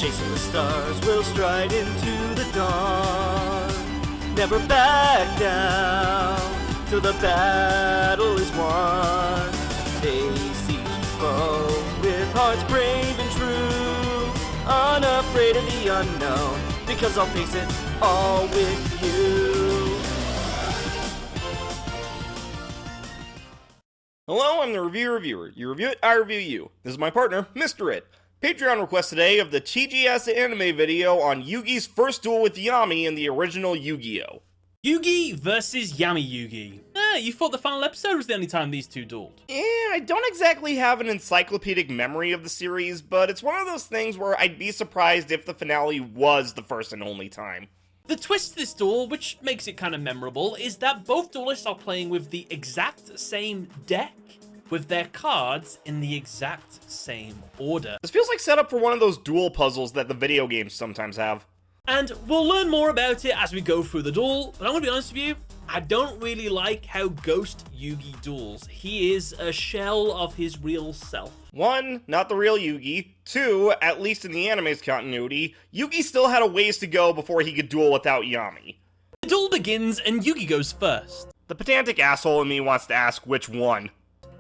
chasing the stars, we'll stride into the dawn. Never back down till the battle is won. Face each foe with hearts brave and true, unafraid of the unknown, because I'll face it all with you. Hello, I'm the reviewer. You review it, I review you. This is my partner, Mr. It. Patreon request today of the TGS anime video on Yugi's first duel with Yami in the original Yu-Gi-Oh! Yugi versus Yami Yugi. You thought the final episode was the only time these two dueled? Yeah, I don't exactly have an encyclopedic memory of the series, but it's one of those things where I'd be surprised if the finale was the first and only time. The twist to this duel, which makes it kind of memorable, is that both duelists are playing with the exact same deck, with their cards in the exact same order. This feels like setup for one of those duel puzzles that the video games sometimes have. And we'll learn more about it as we go through the duel, but I'm gonna be honest with you, I don't really like how Ghost Yugi duels. He is a shell of his real self. 1, not the real Yugi. 2, at least in the anime's continuity, Yugi still had a ways to go before he could duel without Yami. The duel begins and Yugi goes first. The pedantic asshole in me wants to ask which one.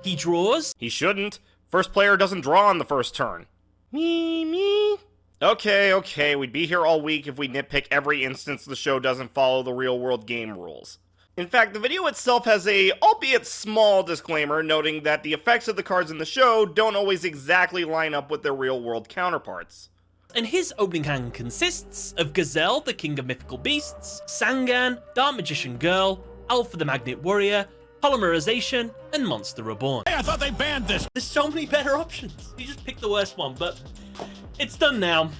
He draws. He shouldn't. First player doesn't draw on the first turn. Me. Okay, we'd be here all week if we nitpick every instance the show doesn't follow the real-world game rules. In fact, the video itself has a, albeit small, disclaimer noting that the effects of the cards in the show don't always exactly line up with their real-world counterparts. And his opening hand consists of Gazelle, the king of mythical beasts, Sangan, Dark Magician Girl, Alpha the Magnet Warrior, Polymerization, and Monster Reborn. Hey, I thought they banned this! There's so many better options. You just picked the worst one, but it's done now.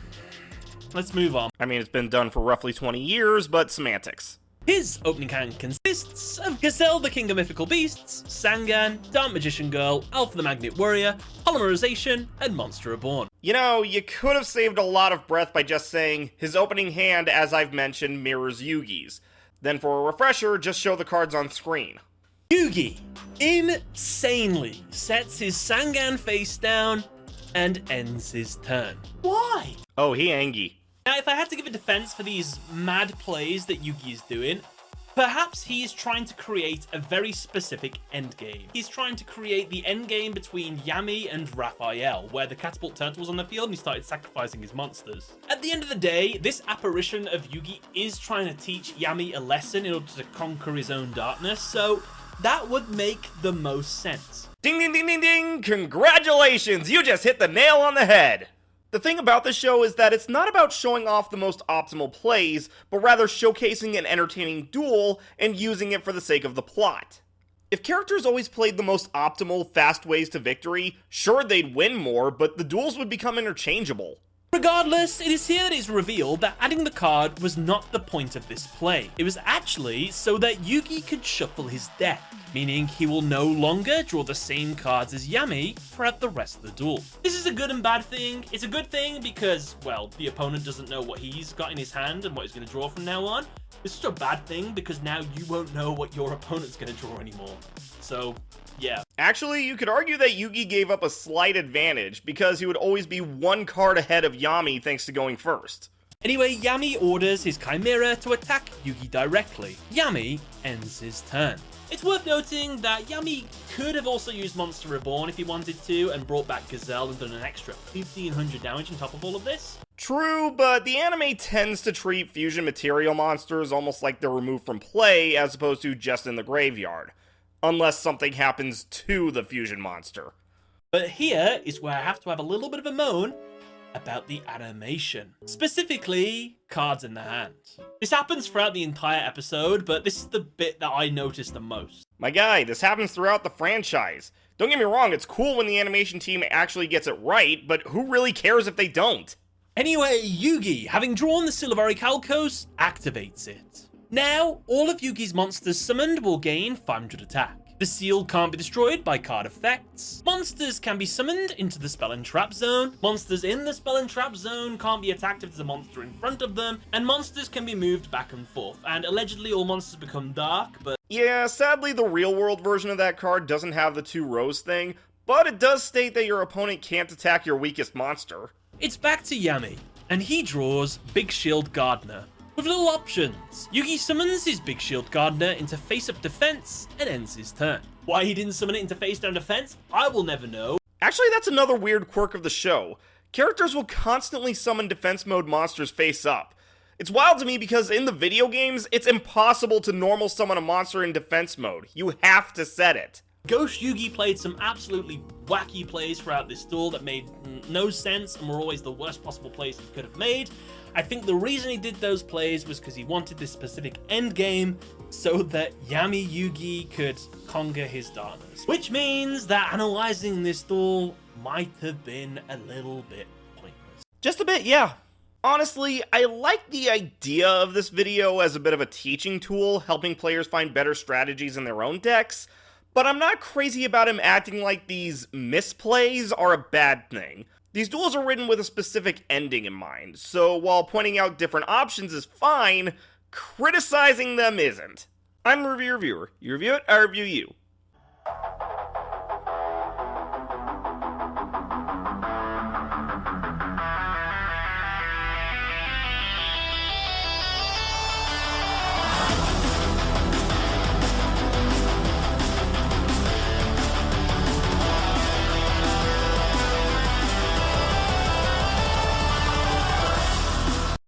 Let's move on. I mean, it's been done for roughly 20 years, but semantics. His opening hand consists of Gazelle, the king of mythical beasts, Sangan, Dark Magician Girl, Alpha the Magnet Warrior, Polymerization, and Monster Reborn. You know, you could have saved a lot of breath by just saying, his opening hand, as I've mentioned, mirrors Yugi's. Then for a refresher, just show the cards on screen. Yugi insanely sets his Sangan face down and ends his turn. Why? Oh, he angry. Now, if I had to give a defense for these mad plays that Yugi is doing, perhaps he is trying to create a very specific endgame. He's trying to create the endgame between Yami and Raphael, where the catapult turtle was on the field and he started sacrificing his monsters. At the end of the day, this apparition of Yugi is trying to teach Yami a lesson in order to conquer his own darkness, so that would make the most sense. Ding ding ding ding ding! Congratulations! You just hit the nail on the head! The thing about this show is that it's not about showing off the most optimal plays, but rather showcasing an entertaining duel and using it for the sake of the plot. If characters always played the most optimal, fast ways to victory, sure they'd win more, but the duels would become interchangeable. Regardless, it is here that it's revealed that adding the card was not the point of this play. It was actually so that Yugi could shuffle his deck, meaning he will no longer draw the same cards as Yami throughout the rest of the duel. This is a good and bad thing. It's a good thing because, well, the opponent doesn't know what he's got in his hand and what he's going to draw from now on. It's just a bad thing because now you won't know what your opponent's going to draw anymore. So, yeah. Actually, you could argue that Yugi gave up a slight advantage because he would always be one card ahead of Yami thanks to going first. Anyway, Yami orders his Chimera to attack Yugi directly. Yami ends his turn. It's worth noting that Yami could have also used Monster Reborn if he wanted to and brought back Gazelle and done an extra 1500 damage on top of all of this. True, but the anime tends to treat fusion material monsters almost like they're removed from play as opposed to just in the graveyard. Unless something happens to the fusion monster. But here is where I have to have a little bit of a moan about the animation. Specifically, cards in the hand. This happens throughout the entire episode, but this is the bit that I noticed the most. My guy, this happens throughout the franchise. Don't get me wrong, it's cool when the animation team actually gets it right, but who really cares if they don't? Anyway, Yugi, having drawn the Silvari Calcos, activates it. Now, all of Yugi's monsters summoned will gain 500 attack. The seal can't be destroyed by card effects. Monsters can be summoned into the spell and trap zone. Monsters in the spell and trap zone can't be attacked if there's a monster in front of them. And monsters can be moved back and forth. And allegedly all monsters become dark, but... Yeah, sadly the real world version of that card doesn't have the 2 rows thing, but it does state that your opponent can't attack your weakest monster. It's back to Yami. and he draws Big Shield Gardener. With little options, Yugi summons his Big Shield Gardener into face-up defense and ends his turn. Why he didn't summon it into face-down defense, I will never know. Actually, that's another weird quirk of the show. Characters will constantly summon defense mode monsters face up. It's wild to me because in the video games, it's impossible to normal summon a monster in defense mode. You have to set it. Ghost Yugi played some absolutely wacky plays throughout this duel that made no sense and were always the worst possible plays he could have made. I think the reason he did those plays was because he wanted this specific end game so that Yami Yugi could conquer his darkness. Which means that analyzing this duel might have been a little bit pointless. Just a bit, yeah. Honestly, I like the idea of this video as a bit of a teaching tool, helping players find better strategies in their own decks, but I'm not crazy about him acting like these misplays are a bad thing. These duels are written with a specific ending in mind, so while pointing out different options is fine, criticizing them isn't. I'm a reviewer. You review it, I review you.